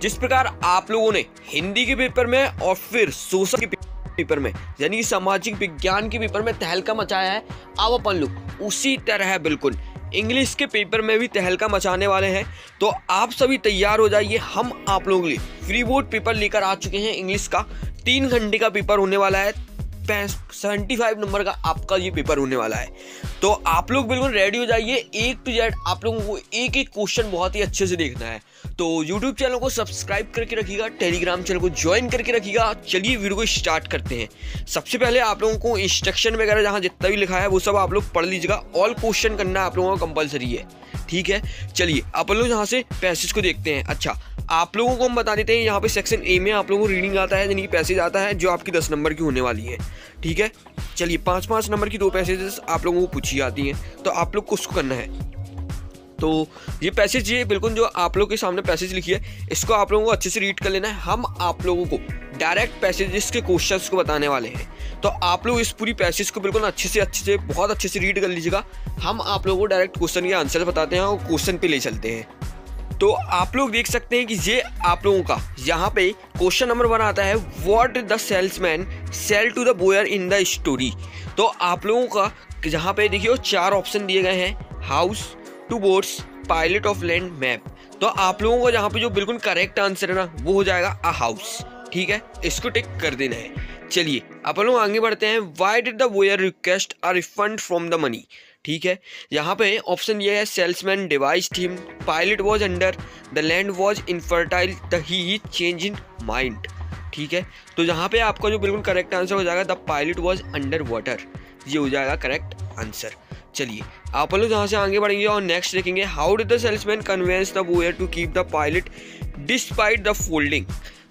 जिस प्रकार आप लोगों ने हिंदी के पेपर में और फिर सोशल के पेपर में यानी सामाजिक विज्ञान के पेपर में तहलका मचाया है, अब अपन लोग उसी तरह बिल्कुल इंग्लिश के पेपर में भी तहलका मचाने वाले हैं। तो आप सभी तैयार हो जाइए, हम आप लोगों के लिए फ्री बोर्ड पेपर लेकर आ चुके हैं। इंग्लिश का 3 घंटे का पेपर होने वाला है, 75 नंबर का आपका ये पेपर होने वाला है। तो आप लोग बिल्कुल रेडी हो जाइए, A to Z आप लोगों को एक एक क्वेश्चन बहुत ही अच्छे से देखना है। तो YouTube चैनल को सब्सक्राइब करके रखिएगा, टेलीग्राम चैनल को ज्वाइन करके रखिएगा। चलिए वीडियो को स्टार्ट करते हैं। सबसे पहले आप लोगों को इंस्ट्रक्शन वगैरह जहाँ जितना भी लिखा है वो सब आप लोग पढ़ लीजिएगा। ऑल क्वेश्चन करना आप लोगों का कंपलसरी है, ठीक है। चलिए अपन लोग यहाँ से पैसेज को देखते हैं। अच्छा, आप लोगों को हम बता देते हैं, यहाँ पे सेक्शन ए में आप लोगों को रीडिंग आता है, यानी कि पैसेज आता है जो आपकी 10 नंबर की होने वाली है, ठीक है। चलिए 5-5 नंबर की 2 पैसेजेस आप लोगों को पूछी जाती हैं, तो आप लोग को उसको करना है। तो ये पैसेज, ये बिल्कुल जो आप लोग के सामने पैसेज लिखी है, इसको आप लोगों को अच्छे से रीड कर लेना है। हम आप लोगों को डायरेक्ट पैसेजेस के क्वेश्चंस को बताने वाले हैं, तो आप लोग इस पूरी पैसेज को बिल्कुल अच्छे से बहुत अच्छे से रीड कर लीजिएगा। हम आप लोगों को डायरेक्ट क्वेश्चन के आंसर बताते हैं और क्वेश्चन पे ले चलते हैं। तो आप लोग देख सकते हैं कि ये आप लोगों का यहाँ पे क्वेश्चन नंबर 1 आता है, what the salesman sell to the buyer in the story. तो आप लोगों का यहाँ पे देखिए 4 ऑप्शन दिए गए हैं, house, 2 boats, pilot of land, map. तो आप लोगों को यहाँ पे जो बिल्कुल करेक्ट आंसर है ना, वो हो जाएगा अ हाउस, ठीक है। इसको टिक कर देना है। चलिए अपन लोग आगे बढ़ते हैं। Why did the buyer request a refund from the money, ठीक है। यहाँ पे ऑप्शन ये है, salesman devised him, pilot was under, the land was infertile, the he change in mind, ठीक है। तो यहाँ पे आपका जो बिल्कुल करेक्ट आंसर हो जाएगा, the pilot was under water, ये हो जाएगा करेक्ट आंसर। चलिए आप लोग यहाँ से आगे बढ़ेंगे और नेक्स्ट देखेंगे, how did the salesman convince the buyer to keep the pilot despite the folding.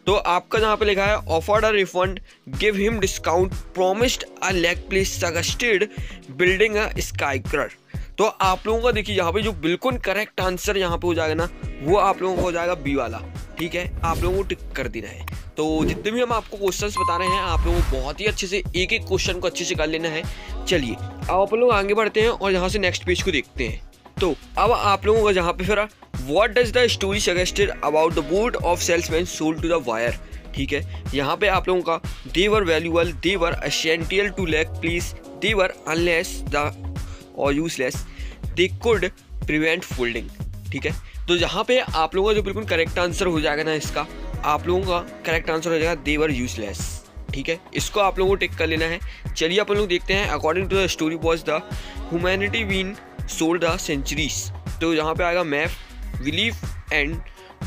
तो आपका जहाँ पे लिखा है, offered a refund, give him discount, promised a leg place, suggested building a skyscraper. तो आप लोगों का देखिए यहाँ पे जो बिल्कुल करेक्ट आंसर यहाँ पे हो जाएगा ना, वो आप लोगों को हो जाएगा बी वाला, ठीक है। आप लोगों को टिक कर देना है। तो जितने भी हम आपको क्वेश्चंस बता रहे हैं, आप लोगों को बहुत ही अच्छे से एक एक क्वेश्चन को अच्छे से कर लेना है। चलिए अब आप लोग आगे बढ़ते हैं और यहाँ से नेक्स्ट पेज को देखते हैं। तो अब आप लोगों का जहाँ पे फिर, what does the story suggested about the board of salesman sold to the wire, ठीक है। यहाँ पे आप लोगों का, they were valuable, they were essential to leg please, they were unless the और useless, they could prevent folding, ठीक है। तो यहाँ पे आप लोगों का जो बिल्कुल करेक्ट आंसर हो जाएगा ना, इसका आप लोगों का करेक्ट आंसर हो जाएगा, दे वर यूजलेस, ठीक है। इसको आप लोगों को टिक कर लेना है। चलिए अपन लोग देखते हैं, according to the story was the humanity been sold the centuries. तो यहाँ पे आएगा map, belief and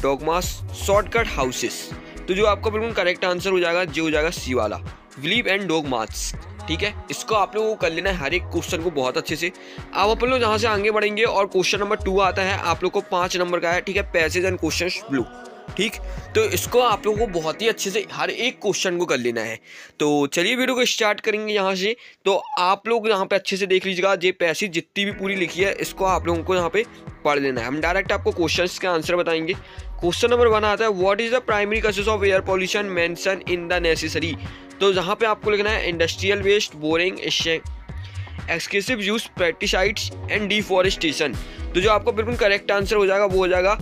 dogmas, shortcut houses. तो जो आपका बिल्कुल करेक्ट आंसर हो जाएगा, जो हो जाएगा सी वाला, बिलीफ एंड डॉगमास, ठीक है। इसको आप लोगों को कर लेना है हर एक क्वेश्चन को बहुत अच्छे से। अब अपन लोग यहाँ से आगे बढ़ेंगे और क्वेश्चन नंबर 2 आता है, आप लोग को 5 नंबर का है, ठीक है, पैसेज एंड क्वेश्चन ब्लू, ठीक। तो इसको आप लोगों को बहुत ही अच्छे से हर एक क्वेश्चन को कर लेना है। तो चलिए वीडियो को स्टार्ट करेंगे यहाँ से। तो आप लोग यहाँ पे अच्छे से देख लीजिएगा, ये पैसेज जितनी भी पूरी लिखी है, इसको आप लोगों को यहाँ पे पढ़ लेना है। हम डायरेक्ट आपको क्वेश्चंस के आंसर बताएंगे। क्वेश्चन नंबर 1 आता है, what is the primary causes of air pollution mention in the necessary. तो यहाँ पे आपको लिखना है, industrial waste, boring, excessive use, pesticides and deforestation. तो जो आपका बिल्कुल करेक्ट आंसर हो जाएगा, वो हो जाएगा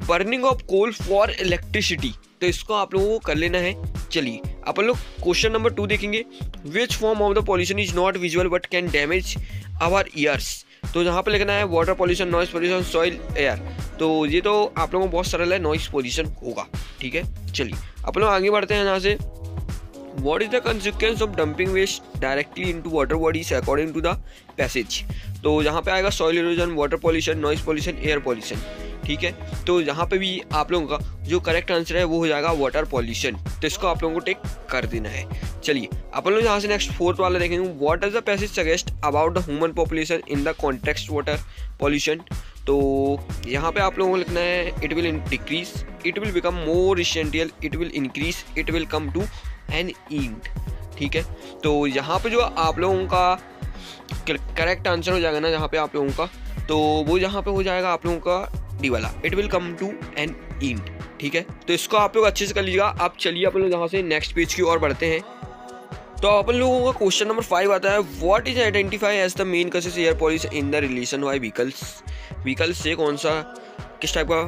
burning of coal for electricity. तो इसको आप लोगों को कर लेना है। चलिए अपन लोग क्वेश्चन नंबर 2 देखेंगे, which form of the pollution is not visual but can damage our ears. तो यहाँ पे लिखना है, water pollution, noise pollution, soil, air. तो ये तो आप लोगों को बहुत सरल है, नॉइज पॉल्यूशन होगा, ठीक है। चलिए अपन लोग आगे बढ़ते हैं यहाँ से। What is the consequence of dumping waste directly into water bodies according to the passage। तो यहाँ पे आएगा soil erosion, water pollution, noise pollution, air pollution, ठीक है। तो यहाँ पे भी आप लोगों का जो करेक्ट आंसर है, वो हो जाएगा वाटर पॉल्यूशन। तो इसको आप लोगों को टिक कर देना है। चलिए अपन लोग यहाँ से नेक्स्ट 4th वाला देखेंगे, what does the passage suggest about the human population in the context water pollution. तो यहाँ पे आप लोगों को लिखना है, it will decrease, it will become more essential, it will increase, it will come to an end, ठीक है। तो यहाँ पे जो आप लोगों का करेक्ट आंसर हो जाएगा ना, यहाँ पे आप लोगों का, तो वो यहाँ पे हो जाएगा आप लोगों का डी वाला, it will come to an end, ठीक है। तो इसको आप लोग अच्छे से कर लीजिएगा। आप चलिए अपन लोग यहाँ से नेक्स्ट पेज की ओर बढ़ते हैं। तो अपन लोगों का क्वेश्चन नंबर 5 आता है, what is identify as the main causes air pollution in the relation by vehicles. Vehicles से कौन सा किस टाइप का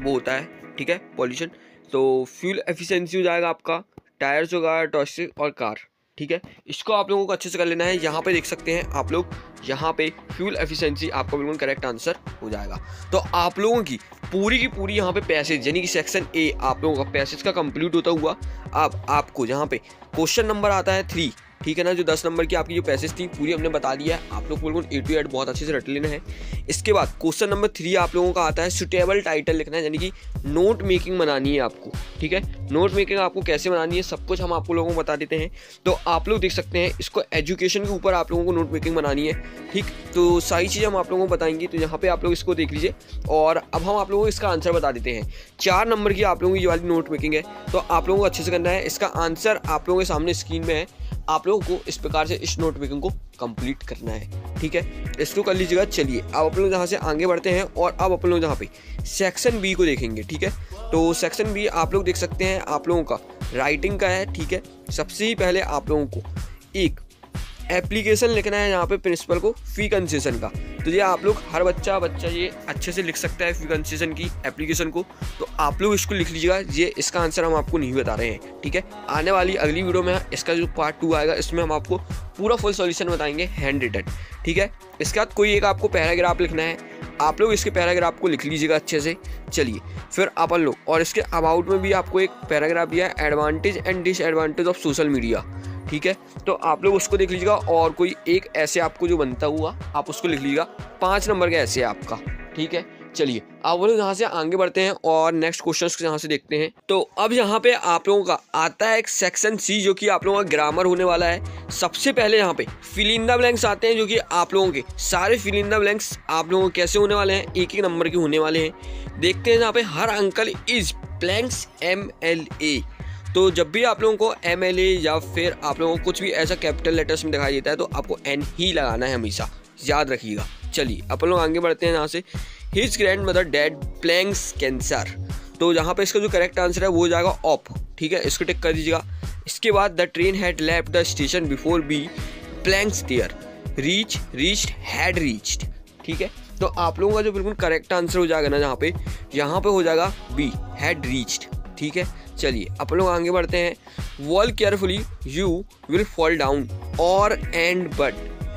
वो होता है ठीक है, पॉल्यूशन। तो फ्यूल एफिशिएंसी हो जाएगा आपका, टायर्स होगा, टॉक्सिक और कार, ठीक है। इसको आप लोगों को अच्छे से कर लेना है। यहाँ पे देख सकते हैं आप लोग, यहाँ पे फ्यूल एफिशिएंसी आपका बिल्कुल करेक्ट आंसर हो जाएगा। तो आप लोगों की पूरी यहाँ पे पैसेज यानी कि सेक्शन ए आप लोगों का पैसेज का कंप्लीट होता हुआ अब आपको यहाँ पे क्वेश्चन नंबर आता है 3, ठीक है ना। जो 10 नंबर की आपकी जो पैसेज थी पूरी हमने बता दिया है, आप लोग को बिल्कुल A to Z बहुत अच्छे से रट लेना है। इसके बाद क्वेश्चन नंबर 3 आप लोगों का आता है सुटेबल टाइटल लिखना है, यानी कि नोट मेकिंग बनानी है आपको, ठीक है। नोट मेकिंग आपको कैसे बनानी है सब कुछ हम आपको लोगों को बता देते हैं। तो आप लोग देख सकते हैं इसको एजुकेशन के ऊपर आप लोगों को नोट मेकिंग बनानी है, ठीक। तो सारी चीज़ें हम आप लोगों को बताएंगे। तो यहाँ पे आप लोग इसको देख लीजिए और अब हम आप लोगों को इसका आंसर बता देते हैं। 4 नंबर की आप लोगों की ये वाली नोट मेकिंग है, तो आप लोगों को अच्छे से करना है। इसका आंसर आप लोगों के सामने स्क्रीन में है, आप लोगों को इस प्रकार से इस नोट मेकिंग को कंप्लीट करना है, ठीक है। इसको कर लीजिएगा। चलिए अब अपन लोग यहाँ से आगे बढ़ते हैं और अब अपन लोग यहाँ पे सेक्शन बी को देखेंगे, ठीक है। तो सेक्शन बी आप लोग देख सकते हैं आप लोगों का राइटिंग का है, ठीक है। सबसे ही पहले आप लोगों को एक एप्लीकेशन लिखना है यहाँ पे प्रिंसिपल को फी कंसेशन का। तो ये आप लोग हर बच्चा ये अच्छे से लिख सकता है फी कंसेशन की एप्लीकेशन को, तो आप लोग इसको लिख लीजिएगा। ये इसका आंसर हम आपको नहीं बता रहे हैं, ठीक है। आने वाली अगली वीडियो में इसका जो पार्ट 2 आएगा इसमें हम आपको पूरा फुल सॉल्यूशन बताएंगे हैंड रिटन, ठीक है। इसके बाद कोई एक आपको पैराग्राफ लिखना है, आप लोग इसके पैराग्राफ को लिख लीजिएगा अच्छे से। चलिए फिर अपन लोग, और इसके अबाउट में भी आपको एक पैराग्राफ दिया है, advantage and disadvantage of social media, ठीक है। तो आप लोग उसको देख लीजिएगा और कोई एक ऐसे आपको जो बनता हुआ आप उसको लिख लीजिएगा। 5 नंबर का ऐसे आपका, ठीक है। चलिए अब वो लोग यहाँ से आगे बढ़ते हैं और नेक्स्ट क्वेश्चन को यहाँ से देखते हैं। तो अब यहाँ पे आप लोगों का आता है एक सेक्शन सी जो कि आप लोगों का ग्रामर होने वाला है। सबसे पहले यहाँ पे फिल इन द ब्लैंक्स आते हैं, जो कि आप लोगों के सारे फिल इन द ब्लैंक्स आप लोगों के कैसे होने वाले हैं, एक नंबर के होने वाले हैं। देखते हैं यहाँ पे हर अंकल इज ब्लैंक्स MLA। तो जब भी आप लोगों को MLA या फिर आप लोगों को कुछ भी ऐसा कैपिटल लेटर्स में दिखाई देता है तो आपको N ही लगाना है, हमेशा याद रखिएगा। चलिए अपन लोग आगे बढ़ते हैं यहाँ से। His grand mother dad blanks cancer. तो यहाँ पे इसका जो करेक्ट आंसर है वो हो जाएगा ऑप, ठीक है। इसको टिक कर दीजिएगा। इसके बाद the train had left the station before B blanks there reached had reached, ठीक है। तो आप लोगों का जो बिल्कुल करेक्ट आंसर हो जाएगा ना यहाँ पे हो जाएगा बी हैड रीच्ड, ठीक है। चलिए अपन लोग आगे बढ़ते हैं। Wall carefully you will fall down और एंड बट।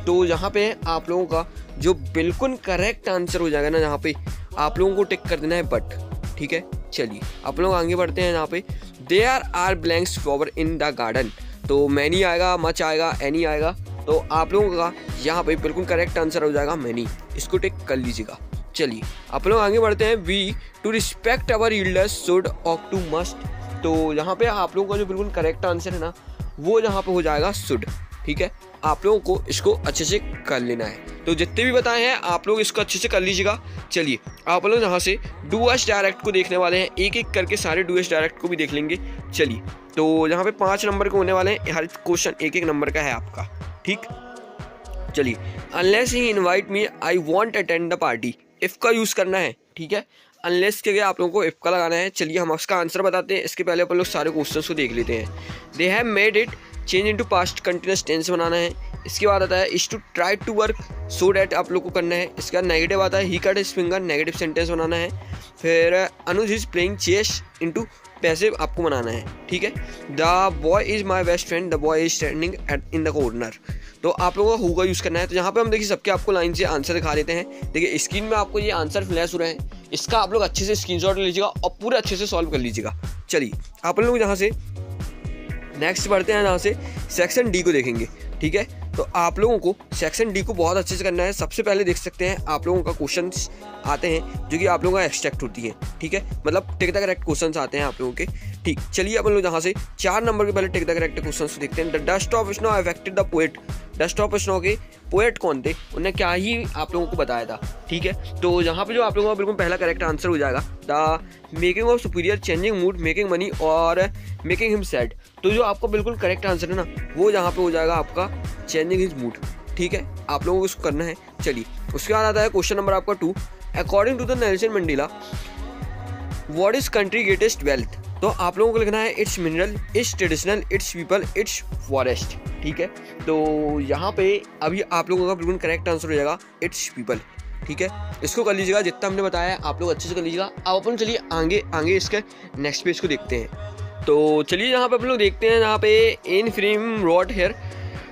तो यहाँ पे आप लोगों का जो बिल्कुल करेक्ट आंसर हो जाएगा ना यहाँ पे आप लोगों को टिक कर देना है बट, ठीक है। चलिए अपन लोग आगे बढ़ते हैं। यहाँ पे there are blanks flower in the garden. तो मैनी आएगा, मच आएगा, एनी आएगा। तो आप लोगों का यहाँ पे बिल्कुल करेक्ट आंसर हो जाएगा मैनी, इसको टिक कर लीजिएगा। चलिए अपन लोग आगे बढ़ते हैं। We to respect our elders should ought to must. तो यहाँ पे आप लोगों का जो बिल्कुल करेक्ट आंसर है ना वो यहाँ पे हो जाएगा शुड, ठीक है। आप लोगों को इसको अच्छे से कर लेना है। तो जितने भी बताए हैं आप लोग इसको अच्छे से कर लीजिएगा। चलिए आप लोग यहाँ से डू एस डायरेक्ट को देखने वाले हैं, एक एक करके सारे डू एस डायरेक्ट को भी देख लेंगे। चलिए तो यहाँ पे 5 नंबर के होने वाले हैं, हर क्वेश्चन एक नंबर का है आपका, ठीक। चलिए unless he invite me I want attend the party. If का यूज़ करना है, ठीक है। अनलेस के लिए आप लोगों को इफ का लगाना है। चलिए हम उसका आंसर बताते हैं, इसके पहले अपन लोग सारे क्वेश्चंस को देख लेते हैं। They have made it change into past continuous tense बनाना है। इसके बाद आता है is to try to work so that आप लोग को करना है। इसके बाद नेगेटिव आता है he cut his finger, negative sentence बनाना है। फिर Anuj is playing chess into passive आपको बनाना है, ठीक है। The boy is my best friend, the boy is standing in the corner. तो आप लोगों को हु का यूज़ करना है। तो यहाँ पे हम देखिए सबके आपको लाइन से आंसर दिखा देते हैं। देखिए स्क्रीन में आपको ये आंसर फ्लैश हो रहे हैं, इसका आप लोग अच्छे से स्क्रीनशॉट ले लीजिएगा और पूरे अच्छे से सॉल्व कर लीजिएगा। चलिए आप लोग यहाँ से नेक्स्ट बढ़ते हैं, यहाँ से सेक्शन डी को देखेंगे, ठीक है। तो आप लोगों को सेक्शन डी को बहुत अच्छे से करना है। सबसे पहले देख सकते हैं आप लोगों का क्वेश्चंस आते हैं जो कि आप लोगों का एक्सट्रैक्ट होती है, ठीक है। मतलब टिक द करेक्ट क्वेश्चंस आते हैं आप लोगों के, ठीक। चलिए अपन लोग यहाँ से 4 नंबर के पहले टिक द करेक्ट क्वेश्चंस देखते हैं। The dust of snow affected the poet. Dust of snow के पोएट कौन थे, उन्हें क्या ही आप लोगों को बताया था, ठीक है। तो यहाँ पे जो आप लोगों का बिल्कुल पहला करेक्ट आंसर हो जाएगा the making of superior, changing mood, making money और मेकिंग हिम सैड। तो जो आपका बिल्कुल करेक्ट आंसर है ना वो यहाँ पे हो जाएगा आपका चेंजिंग हिज मूड, ठीक है। आप लोगों को इसको करना है। चलिए उसके बाद आता है क्वेश्चन नंबर आपका 2। According to the Nelson Mandela what is country greatest wealth. तो आप लोगों को लिखना है it's mineral, it's traditional, it's people, it's forest, ठीक है। तो यहाँ पे अभी आप लोगों का बिल्कुल करेक्ट आंसर हो जाएगा इट्स पीपल, ठीक है, इसको कर लीजिएगा, जितना हमने बताया है आप लोग अच्छे से कर लीजिएगा। अब अपन चलिए आगे आगे इसके नेक्स्ट पेज को देखते हैं। तो चलिए यहाँ पे अपन लोग देखते हैं, यहाँ पे Anne Frank wrote her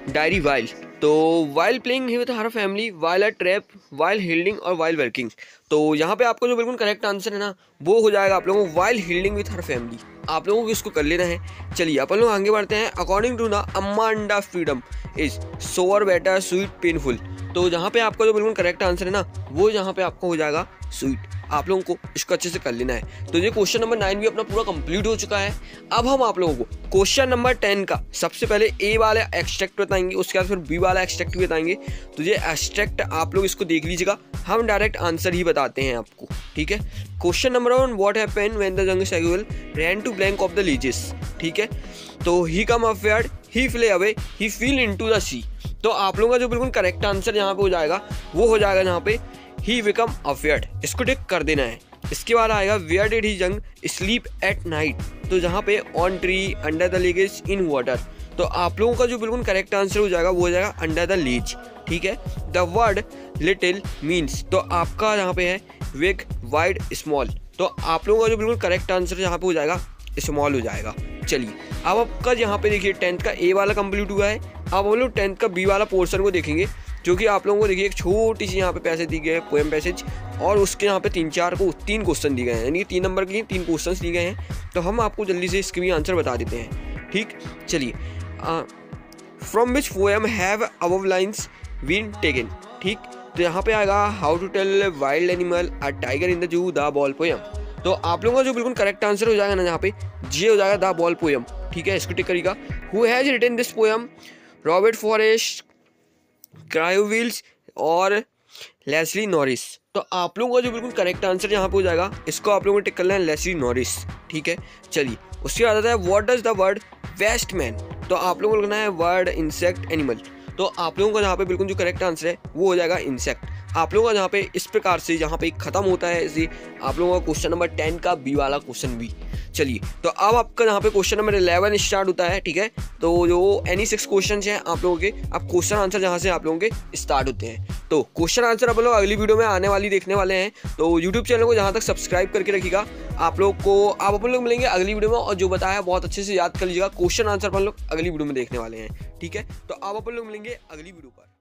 diary while, तो while playing with her family, while a trap, while hiding और वाइल वर्किंग। तो यहाँ पे आपको जो बिल्कुल करेक्ट आंसर है ना वो हो जाएगा आप लोगों को वाइल हिल्डिंग विद हर फैमिली। आप लोगों को इसको कर लेना है। चलिए अपन लोग आगे बढ़ते हैं। According to the Amanda freedom is sore better sweet painful. तो जहाँ पे आपका जो बिल्कुल करेक्ट आंसर है ना वो यहाँ पे आपको हो जाएगा स्वीट। आप लोगों को इसको अच्छे से कर लेना है। तो ये क्वेश्चन नंबर 9 भी अपना पूरा कंप्लीट हो चुका है। अब हम आप लोगों को क्वेश्चन नंबर 10 का सबसे पहले ए वाला एक्सट्रैक्ट बताएंगे, उसके बाद फिर बी वाला एक्सट्रैक्ट भी बताएंगे। तो ये एक्सट्रैक्ट आप लोग इसको देख लीजिएगा, हम डायरेक्ट आंसर ही बताते हैं आपको, ठीक है। Question number 1, what happened when the young seagull ran to blank of the ledges, ठीक है। तो he come upward, he flew away, he fell into the sea. तो आप लोगों का जो बिल्कुल करेक्ट आंसर यहाँ पे हो जाएगा वो हो जाएगा यहाँ पे ही बिकम अपवर्ड, इसको टिक कर देना है। इसके बाद आएगा where did he young sleep at night. तो जहाँ पे on tree, under the ledges, in water. तो आप लोगों का जो बिल्कुल करेक्ट आंसर हो जाएगा वो हो जाएगा अंडर द लीज, ठीक है। द वर्ड लिटिल मीन्स, तो आपका यहाँ पे है बिग, वाइड, स्मॉल। तो आप लोगों का जो बिल्कुल करेक्ट आंसर यहाँ पे हो जाएगा स्मॉल हो जाएगा। चलिए अब आपका यहाँ पे देखिए 10th का ए वाला कंप्लीट हुआ है। अब हम लोग 10th का बी वाला पोर्शन को देखेंगे, जो कि आप लोगों को देखिए एक छोटी सी यहाँ पे पैसेज दी गए हैं, पोएम पैसेज, और उसके यहाँ पे 3 क्वेश्चन दिए गए हैं, यानी कि 3 नंबर के 3 क्वेश्चन दिए गए हैं। तो हम आपको जल्दी से इसके भी आंसर बता देते हैं, ठीक। चलिए, from which poem have above lines been taken, ठीक। तो यहाँ पे आएगा how to tell wild animal a tiger in the zoo the ball poem. तो आप लोगों का जो बिल्कुल करेक्ट आंसर हो जाएगा ना यहाँ पे ये हो जाएगा द बॉल पोएम, ठीक है। इसको टिक करिएगा। Who has written this poem, Robert Forest, क्रायोविल्स और लेस्ली नॉरिस। तो आप लोगों का जो बिल्कुल करेक्ट आंसर यहाँ पे हो जाएगा, इसको आप लोगों को टिक करना है लेस्ली नॉरिस, ठीक है। चलिए उसके बाद आता है what does the word Westman. तो आप लोगों को लिखना है वर्ड इंसेक्ट एनिमल। तो आप लोगों का यहाँ पे बिल्कुल जो करेक्ट आंसर है वो हो जाएगा इंसेक्ट। आप लोगों का यहाँ पे इस प्रकार से यहाँ पे खत्म होता है इसी आप लोगों का क्वेश्चन नंबर 10 का बी वाला क्वेश्चन भी। चलिए तो अब आपका यहाँ पे क्वेश्चन नंबर 11 स्टार्ट होता है, ठीक है। तो जो एनी 6 क्वेश्चन हैं आप लोगों के, अब क्वेश्चन आंसर जहाँ से आप लोगों के स्टार्ट होते हैं। तो क्वेश्चन आंसर आप लोग अगली वीडियो में आने वाली देखने वाले हैं। तो यूट्यूब चैनल को जहाँ तक सब्सक्राइब करके रखिएगा। आप लोग को आप अपन लोग मिलेंगे अगली वीडियो में, और जो बताया बहुत अच्छे से याद कर लीजिएगा। क्वेश्चन आंसर अपन लोग अगली वीडियो में देखने वाले हैं, ठीक है। तो आप अपन लोग मिलेंगे अगली वीडियो पर।